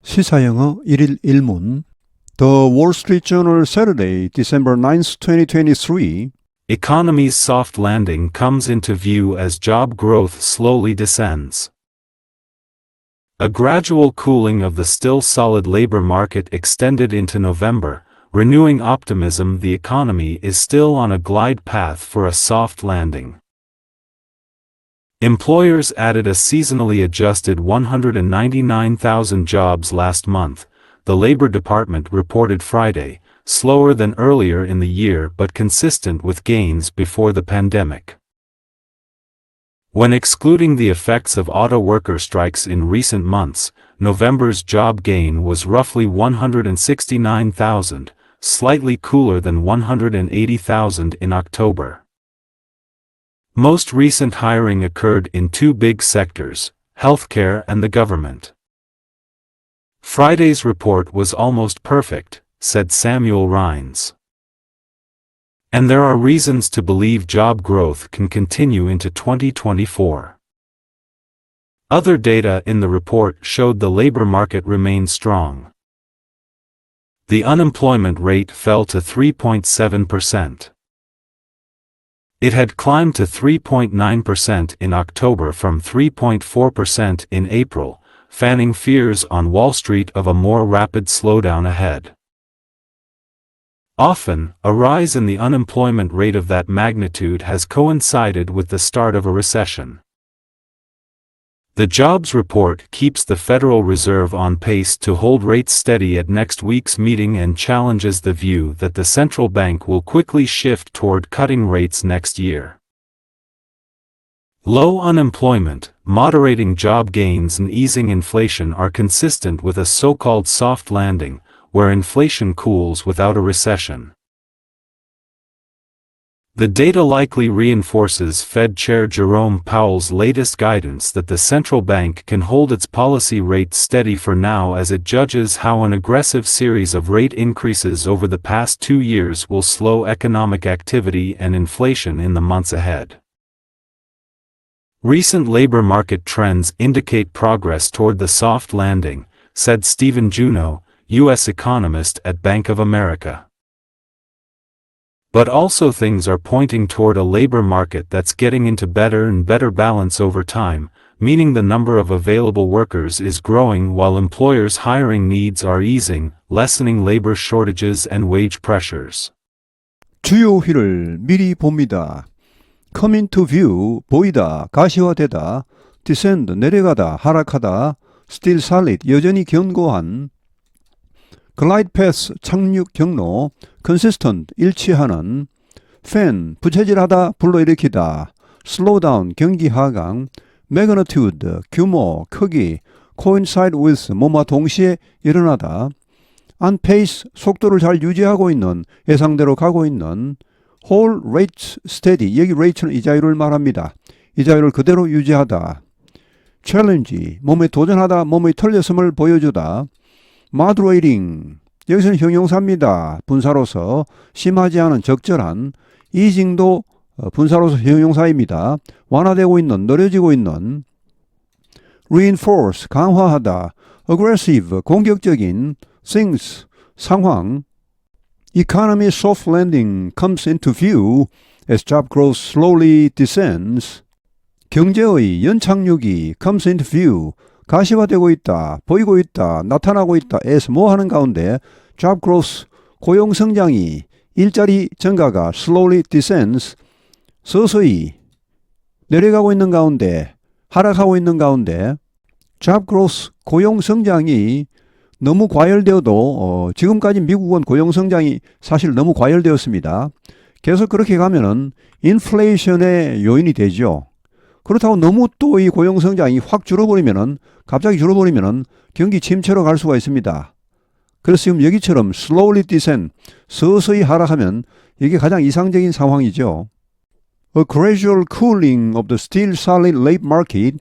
시사영어 1일 1문 The Wall Street Journal Saturday, December 9th, 2023 Economy's soft landing comes into view as job growth slowly descends. A gradual cooling of the still solid labor market extended into November, renewing optimism the economy is still on a glide path for a soft landing. Employers added a seasonally adjusted 199,000 jobs last month, the Labor Department reported Friday, slower than earlier in the year but consistent with gains before the pandemic. When excluding the effects of auto worker strikes in recent months, November's job gain was roughly 169,000, slightly cooler than 180,000 in October. Most recent hiring occurred in two big sectors, healthcare and the government. Friday's report was almost perfect, said Samuel Rhines. And there are reasons to believe job growth can continue into 2024. Other data in the report showed the labor market remained strong. The unemployment rate fell to 3.7%. It had climbed to 3.9% in October from 3.4% in April, fanning fears on Wall Street of a more rapid slowdown ahead. Often, a rise in the unemployment rate of that magnitude has coincided with the start of a recession. The jobs report keeps the Federal Reserve on pace to hold rates steady at next week's meeting and challenges the view that the central bank will quickly shift toward cutting rates next year. Low unemployment, moderating job gains and easing inflation are consistent with a so-called soft landing, where inflation cools without a recession. The data likely reinforces Fed Chair Jerome Powell's latest guidance that the central bank can hold its policy rate steady for now as it judges how an aggressive series of rate increases over the past 2 years will slow economic activity and inflation in the months ahead. Recent labor market trends indicate progress toward the soft landing, said Stephen Juneau, U.S. economist at Bank of America. But also things are pointing toward a labor market that's getting into better and better balance over time, meaning the number of available workers is growing while employers' hiring needs are easing, lessening labor shortages and wage pressures. 주요 휠을 미리 봅니다. Come into view, 보이다, 가시화되다, descend, 내려가다, 하락하다, still solid, 여전히 견고한, glide path, 착륙 경로, consistent, 일치하는, fan, 부채질하다, 불러일으키다, slow down, 경기 하강, magnitude, 규모, 크기, coincide with, 뭐뭐 동시에 일어나다, on pace, 속도를 잘 유지하고 있는, 예상대로 가고 있는, hold rate steady, 여기 rate는 이자율을 말합니다. 이자율을 그대로 유지하다, challenge, 몸에 도전하다, 몸의 털렸음을 보여주다, moderating, 여기서는 형용사입니다. 분사로서 심하지 않은 적절한, easing도 분사로서 형용사입니다. 완화되고 있는, 느려지고 있는, reinforce, 강화하다, aggressive, 공격적인, things, 상황, economy soft landing comes into view as job growth slowly descends. 경제의 연착륙이 comes into view, 가시화되고 있다, 보이고 있다, 나타나고 있다, as 뭐 하는 가운데 job growth, 고용 성장이 일자리 증가가 slowly descends, 서서히 내려가고 있는 가운데, 하락하고 있는 가운데 job growth, 고용 성장이 너무 과열되어도 지금까지 미국은 고용 성장이 사실 너무 과열되었습니다. 계속 그렇게 가면은 인플레이션의 요인이 되죠. 그렇다고 너무 또 이 고용 성장이 확 줄어버리면은, 갑자기 줄어버리면은 경기 침체로 갈 수가 있습니다. 그래서 지금 여기처럼 slowly descend, 서서히 하락하면 이게 가장 이상적인 상황이죠. A gradual cooling of the still solid labor market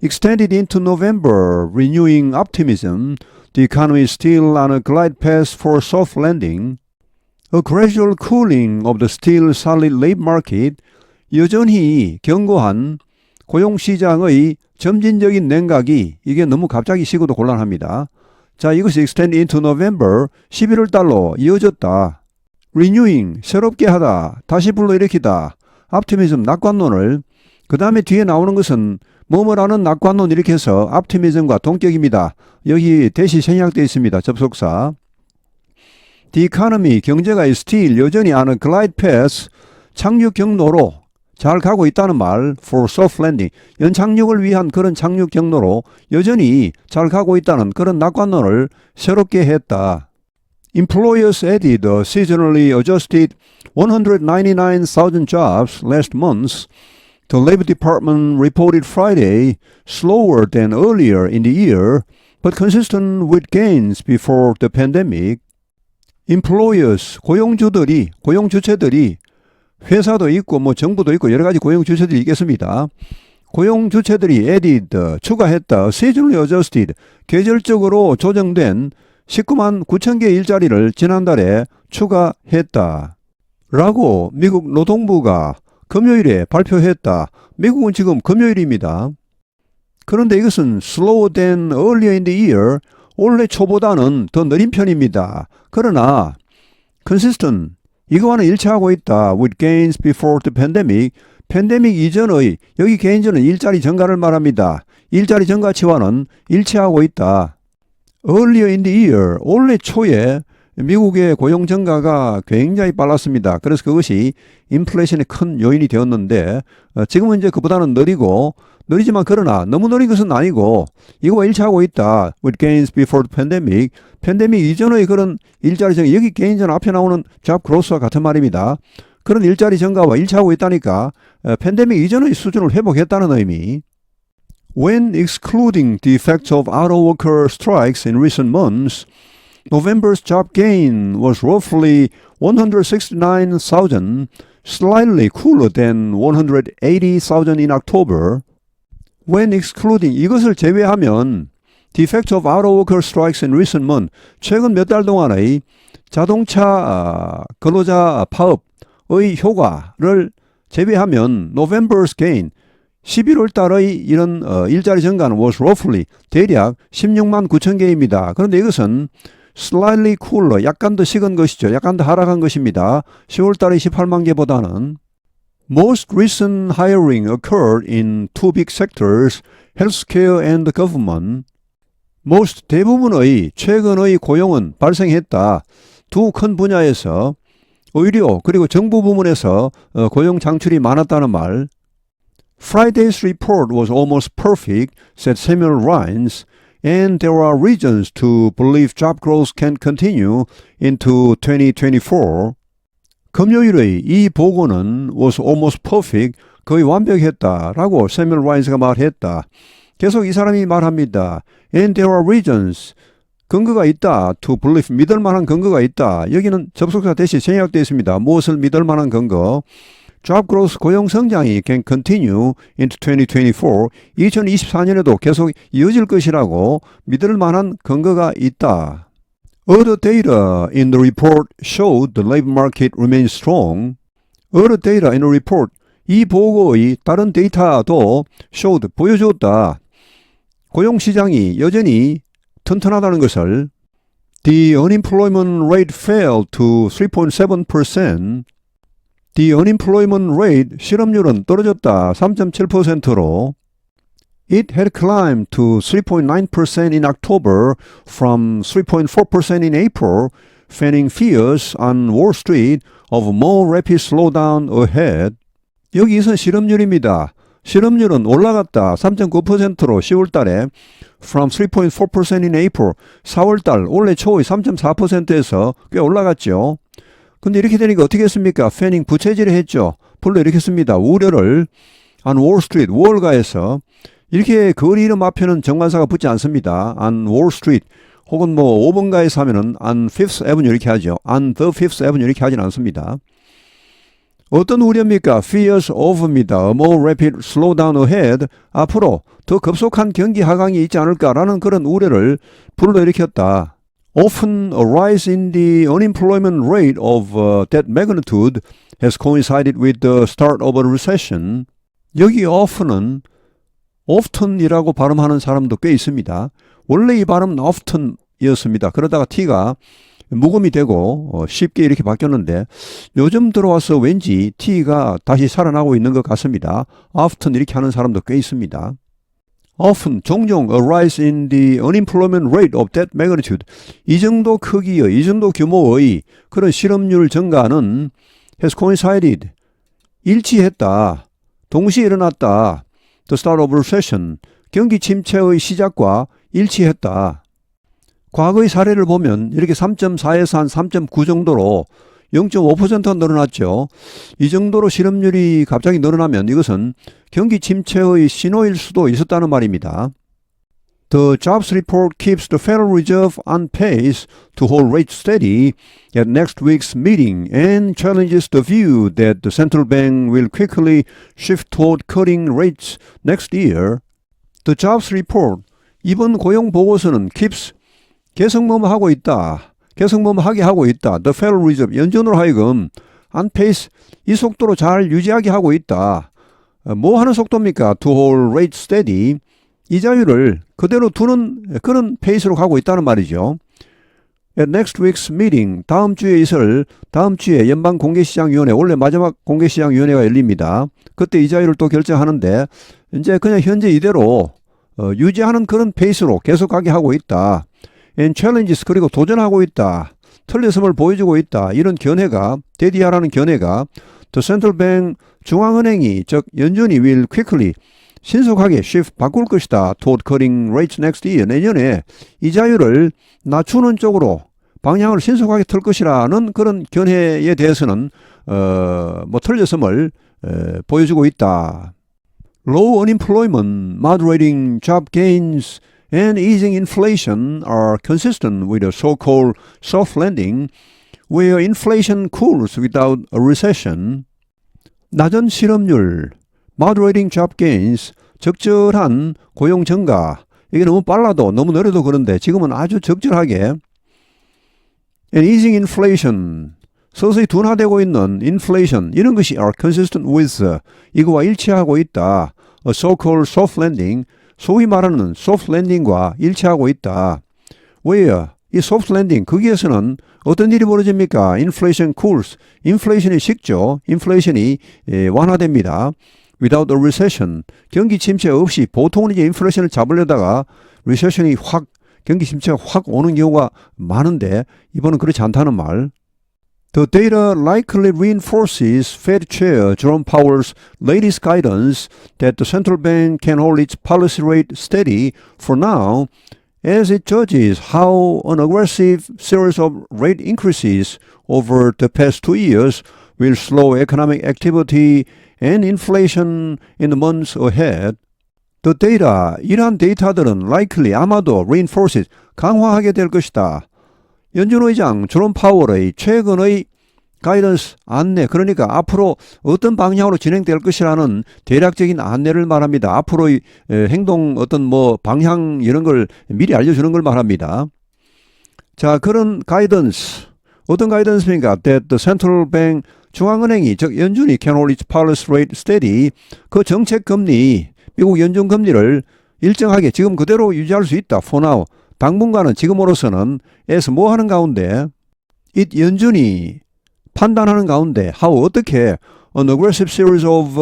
extended into November, renewing optimism. The economy is still on a glide path for soft landing. A gradual cooling of the still solid labor market, 여전히 견고한 고용시장의 점진적인 냉각이, 이게 너무 갑자기 식어도 곤란합니다. 자, 이것이 extend into November 11월 달로 이어졌다. renewing 새롭게 하다, 다시 불러일으키다. optimism 낙관론을 그 다음에 뒤에 나오는 것은 뭐뭐라는 낙관론 이렇게 해서 optimism과 동격입니다. 여기 대시 생략되어 있습니다. 접속사. The economy 경제가 still 여전히 on a glide path 착륙 경로로 잘 가고 있다는 말 for soft landing 연착륙을 위한 그런 착륙 경로로 여전히 잘 가고 있다는 그런 낙관론을 새롭게 했다. Employers added a seasonally adjusted 199,000 jobs last month. The Labor Department reported Friday slower than earlier in the year, but consistent with gains before the pandemic. Employers, 고용주체들이 회사도 있고 뭐 정부도 있고 여러 가지 고용주체들이 있겠습니다. 고용주체들이 added, 추가했다. seasonally adjusted, 계절적으로 조정된 19만 9천 개 일자리를 지난달에 추가했다. 라고 미국 노동부가 금요일에 발표했다. 미국은 지금 금요일입니다. 그런데 이것은 slower than earlier in the year, 올해 초보다는 더 느린 편입니다. 그러나 consistent, 이거와는 일치하고 있다. with gains before the pandemic, 팬데믹 이전의 여기 개인전은 일자리 증가를 말합니다. 일자리 증가치와는 일치하고 있다. Earlier in the year, 올해 초에 미국의 고용 증가가 굉장히 빨랐습니다. 그래서 그것이 인플레이션의 큰 요인이 되었는데 지금은 이제 그보다는 느리지만 그러나 너무 느린 것은 아니고 이거와 일치하고 있다. With gains before the pandemic, 팬데믹 이전의 그런 일자리 증가, 여기 개인전 앞에 나오는 job growth와 같은 말입니다. 그런 일자리 증가와 일치하고 있다니까 팬데믹 이전의 수준을 회복했다는 의미. When excluding the effects of auto worker strikes in recent months, November's job gain was roughly 169,000, slightly cooler than 180,000 in October. When excluding, 이것을 제외하면 the effects of auto worker strikes in recent months, 최근 몇 달 동안의 자동차 근로자 파업의 효과를 제외하면 November's gain, 11월 달의 이런 일자리 증가는 was roughly 대략 16만 9천 개입니다. 그런데 이것은 slightly cooler, 약간 더 식은 것이죠. 약간 더 하락한 것입니다. 10월 달의 18만 개보다는. Most recent hiring occurred in two big sectors, healthcare and government. most 대부분의 최근의 고용은 발생했다. 두 큰 분야에서 의료 그리고 정부 부문에서 고용 창출이 많았다는 말. Friday's report was almost perfect, said Samuel Rines, and there are reasons to believe job growth can continue into 2024. 금요일의 이 보고는 was almost perfect, 거의 완벽했다라고 세뮤얼 라인스가 말했다. 계속 이 사람이 말합니다. And there are reasons, 근거가 있다. To believe, 믿을 만한 근거가 있다. 여기는 접속사 대신 생략되어 있습니다. 무엇을 믿을 만한 근거? Job growth, 고용 성장이 can continue into 2024, 2024년에도 계속 이어질 것이라고 믿을 만한 근거가 있다. Other data in the report showed the labor market remains strong. Other data in the report, 이 보고의 다른 데이터도 showed, 보여줬다. 고용시장이 여전히 튼튼하다는 것을. The unemployment rate fell to 3.7%. The unemployment rate, 실업률은 떨어졌다. 3.7%로. It had climbed to 3.9% in October from 3.4% in April, fanning fears on Wall Street of a more rapid slowdown ahead. 여기서 실업률입니다. 실업률은 올라갔다. 3.9%로 10월 달에 from 3.4% in April, 4월 달 올해 초의 3.4%에서 꽤 올라갔죠. 근데 이렇게 되니까 어떻게 했습니까? fanning 부채질을 했죠. 불러일으켰습니다. 우려를 on Wall Street, 월가에서 이렇게 거리 이름 앞에는 정관사가 붙지 않습니다. on Wall Street 혹은 뭐 5번가에서 하면은 on Fifth Avenue 이렇게 하죠. on the Fifth Avenue 이렇게 하진 않습니다. 어떤 우려입니까? Fears of입니다. A more rapid slowdown ahead. 앞으로 더 급속한 경기 하강이 있지 않을까라는 그런 우려를 불러일으켰다. Often a rise in the unemployment rate of that magnitude has coincided with the start of a recession. 여기 often이라고 발음하는 사람도 꽤 있습니다. 원래 이 발음은 often T였습니다. 그러다가 T가 묵음이 되고 쉽게 이렇게 바뀌었는데 요즘 들어와서 왠지 T가 다시 살아나고 있는 것 같습니다. often 이렇게 하는 사람도 꽤 있습니다. often, 종종, a rise in the unemployment rate of that magnitude. 이 정도 크기의, 이 정도 규모의 그런 실업률 증가는 has coincided, 일치했다, 동시에 일어났다. The start of recession, 경기 침체의 시작과 일치했다. 과거의 사례를 보면 이렇게 3.4에서 한 3.9 정도로 0.5%가 늘어났죠. 이 정도로 실업률이 갑자기 늘어나면 이것은 경기 침체의 신호일 수도 있었다는 말입니다. The jobs report keeps the Federal Reserve on pace to hold rates steady at next week's meeting and challenges the view that the central bank will quickly shift toward cutting rates next year. The jobs report, 이번 고용 보고서는 keeps, 계속하고 있다. 계속하게 하고 있다. The Federal Reserve, 연준으로 하여금 on pace, 이 속도로 잘 유지하게 하고 있다. 뭐 하는 속도입니까? To hold rate steady, 이자율을 그대로 두는 그런 페이스로 가고 있다는 말이죠. At next week's meeting, 다음 주에 있을, 다음 주에 연방공개시장위원회, 원래 마지막 공개시장위원회가 열립니다. 그때 이자율을 또 결정하는데 이제 그냥 현재 이대로 유지하는 그런 페이스로 계속하게 하고 있다. And challenges, 그리고 도전하고 있다. 틀렸음을 보여주고 있다. 이런 견해가, 대디하라는 견해가 The Central Bank, 중앙은행이, 즉 연준이 will quickly, 신속하게 shift, 바꿀 것이다. Toward cutting rates next year, 내년에 이자율을 낮추는 쪽으로 방향을 신속하게 틀 것이라는 그런 견해에 대해서는 틀렸음을 보여주고 있다. Low unemployment, moderating job gains, and easing inflation are consistent with a so-called soft landing, where inflation cools without a recession. 낮은 실업률, moderating job gains, 적절한 고용 증가, 이게 너무 빨라도 너무 느려도 그런데 지금은 아주 적절하게, and easing inflation, 서서히 둔화되고 있는 inflation, 이런 것이 are consistent with, 이거와 일치하고 있다. A so-called soft landing, 소위 말하는 soft landing과 일치하고 있다. Where? 이 soft landing, 거기에서는 어떤 일이 벌어집니까? Inflation cools, 인플레이션이 식죠. 인플레이션이 완화됩니다. Without a recession, 경기 침체 없이 보통은 이제 인플레이션을 잡으려다가 recession이 확, 경기 침체가 확 오는 경우가 많은데 이번은 그렇지 않다는 말. The data likely reinforces Fed Chair Jerome Powell's latest guidance that the central bank can hold its policy rate steady for now as it judges how an aggressive series of rate increases over the past 2 years will slow economic activity and inflation in the months ahead. The data, 이러한 데이터들은 likely, 아마도 reinforces, 강화하게 될 것이다. 연준 의장 제롬 파월의 최근의 가이던스, 안내, 그러니까 앞으로 어떤 방향으로 진행될 것이라는 대략적인 안내를 말합니다. 앞으로의 행동 어떤 방향 이런 걸 미리 알려주는 걸 말합니다. 자, 그런 가이던스, 어떤 가이던스입니까? That the central bank, 중앙은행이, 즉 연준이 can hold its policy rate steady, 그 정책 금리, 미국 연준 금리를 일정하게 지금 그대로 유지할 수 있다. For now. 당분간은 지금으로서는 as 뭐 하는 가운데 it 연준이 판단하는 가운데 how 어떻게 an aggressive series of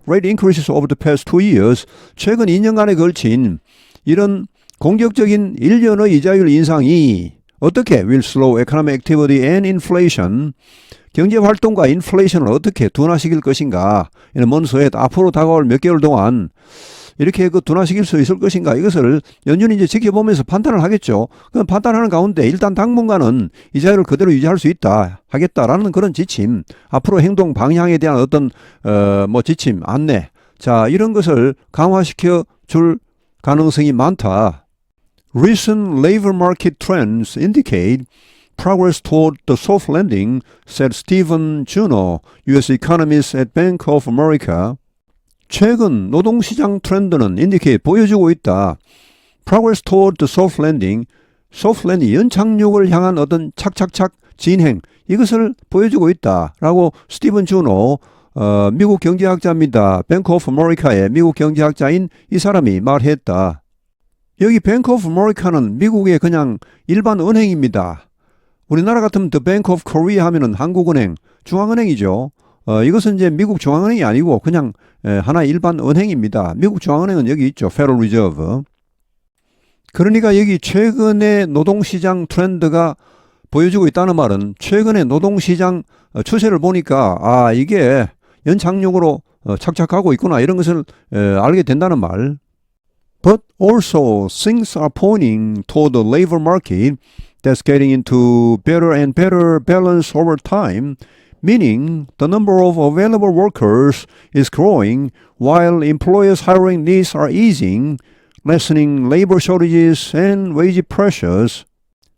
rate increases over the past 2 years 최근 2년간에 걸친 이런 공격적인 1년의 이자율 인상이 어떻게 will slow economic activity and inflation 경제 활동과 인플레이션을 어떻게 둔화시킬 것인가 이는 먼저에 앞으로 다가올 몇 개월 동안 이렇게 둔화시킬 수 있을 것인가 이것을 연준이 이제 지켜보면서 판단을 하겠죠. 그 판단하는 가운데 일단 당분간은 이자율을 그대로 유지할 수 있다 하겠다라는 그런 지침, 앞으로 행동 방향에 대한 어떤 지침, 안내, 자 이런 것을 강화시켜 줄 가능성이 많다. Recent labor market trends indicate progress toward the soft landing, said Stephen Juneau, U.S. economist at Bank of America. 최근 노동시장 트렌드는 indicate, 보여주고 있다. Progress toward the soft landing, soft landing, 연착륙을 향한 어떤 착착착 진행, 이것을 보여주고 있다. 라고 스티븐 주노, 미국 경제학자입니다. Bank of America의 미국 경제학자인 이 사람이 말했다. 여기 뱅크 오브 아메리카는 미국의 그냥 일반 은행입니다. 우리나라 같으면 The Bank of Korea 하면은 한국은행, 중앙은행이죠. 이것은 이제 미국 중앙은행이 아니고 그냥 하나의 일반 은행입니다. 미국 중앙은행은 여기 있죠. Federal Reserve. 그러니까 여기 최근의 노동시장 트렌드가 보여주고 있다는 말은 최근의 노동시장 추세를 보니까 이게 연착륙으로 착착하고 있구나 이런 것을 알게 된다는 말. But also things are pointing toward the labor market that's getting into better and better balance over time, meaning the number of available workers is growing while employers' hiring needs are easing, lessening labor shortages and wage pressures.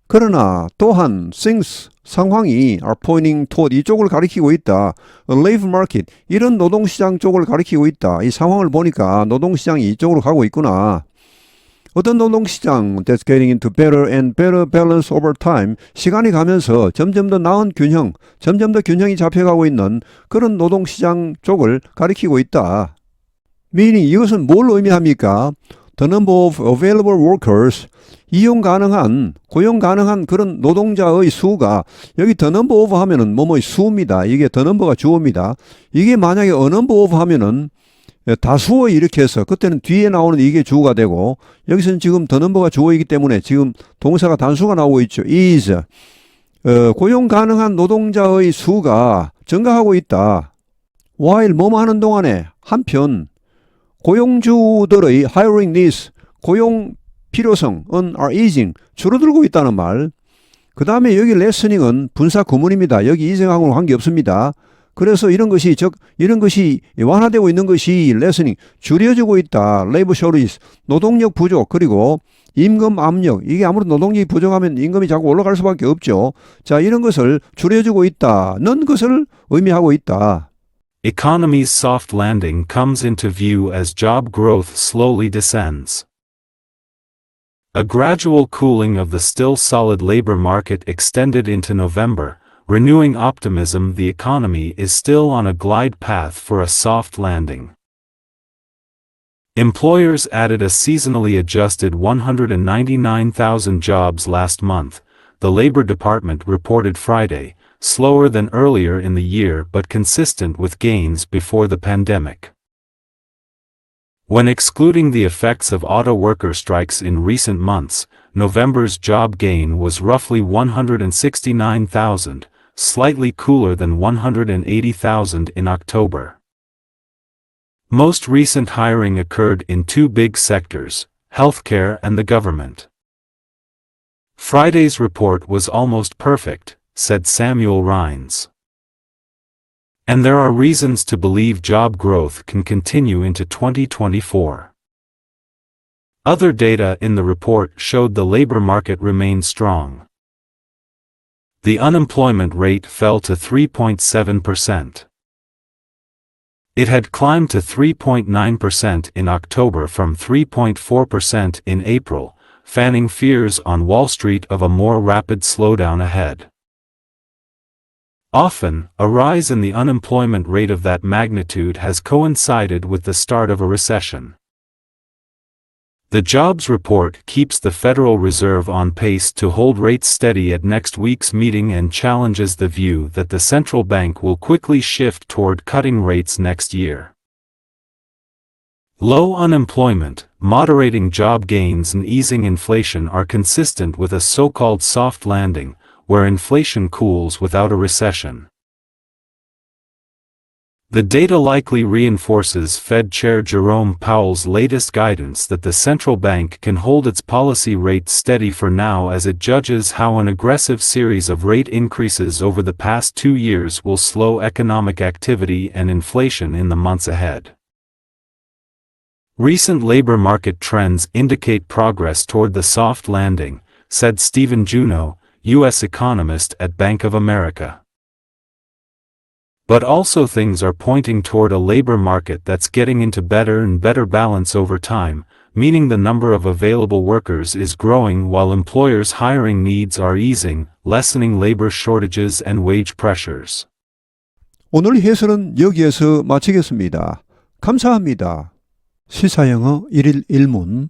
그러나 또한 things, 상황이 are pointing toward 이쪽을 가리키고 있다. The labor market, 이런 노동시장 쪽을 가리키고 있다. 이 상황을 보니까 노동시장이 이쪽으로 가고 있구나. 어떤 노동시장 that's getting into better and better balance over time, 시간이 가면서 점점 더 나은 균형, 점점 더 균형이 잡혀가고 있는 그런 노동시장 쪽을 가리키고 있다. meaning 이것은 뭘 의미합니까? The number of available workers, 이용 가능한, 고용 가능한 그런 노동자의 수가 여기 the number of 하면은 뭐뭐의 수입니다. 이게 the number가 주어입니다. 이게 만약에 a number of 하면은 다수어 이렇게 해서 그때는 뒤에 나오는 이게 주어가 되고 여기서는 지금 the number가 주어이기 때문에 지금 동사가 단수가 나오고 있죠. is 고용 가능한 노동자의 수가 증가하고 있다. while 뭐뭐 하는 동안에 한편 고용주들의 hiring needs, 고용 필요성은 are easing, 줄어들고 있다는 말. 그 다음에 여기 lessening은 분사 구문입니다. 여기 이생하고는 관계없습니다. 그래서 이런 것이 완화되고 있는 것이 lessening, 줄여지고 있다. labor shortages, 노동력 부족, 그리고 임금 압력, 이게 아무래도 노동력이 부족하면 임금이 자꾸 올라갈 수밖에 없죠. 자, 이런 것을 줄여지고 있다는 것을 의미하고 있다. Economy's soft landing comes into view as job growth slowly descends. A gradual cooling of the still solid labor market extended into November, renewing optimism the economy is still on a glide path for a soft landing. Employers added a seasonally adjusted 199,000 jobs last month, the Labor Department reported Friday, slower than earlier in the year but consistent with gains before the pandemic. When excluding the effects of auto worker strikes in recent months, November's job gain was roughly 169,000, slightly cooler than 180,000 in October. Most recent hiring occurred in two big sectors, healthcare and the government. Friday's report was almost perfect, said Samuel Rhines. And there are reasons to believe job growth can continue into 2024. Other data in the report showed the labor market remained strong. The unemployment rate fell to 3.7%. It had climbed to 3.9% in October from 3.4% in April, fanning fears on Wall Street of a more rapid slowdown ahead. Often, a rise in the unemployment rate of that magnitude has coincided with the start of a recession. The jobs report keeps the Federal Reserve on pace to hold rates steady at next week's meeting and challenges the view that the central bank will quickly shift toward cutting rates next year. Low unemployment, moderating job gains and easing inflation are consistent with a so-called soft landing, where inflation cools without a recession. The data likely reinforces Fed Chair Jerome Powell's latest guidance that the central bank can hold its policy rate steady for now as it judges how an aggressive series of rate increases over the past 2 years will slow economic activity and inflation in the months ahead. Recent labor market trends indicate progress toward the soft landing, said Stephen Juneau, U.S. economist at Bank of America. But also things are pointing toward a labor market that's getting into better and better balance over time, meaning the number of available workers is growing while employers' hiring needs are easing, lessening labor shortages and wage pressures. 오늘 해설은 여기에서 마치겠습니다. 감사합니다. 시사영어 1일 1문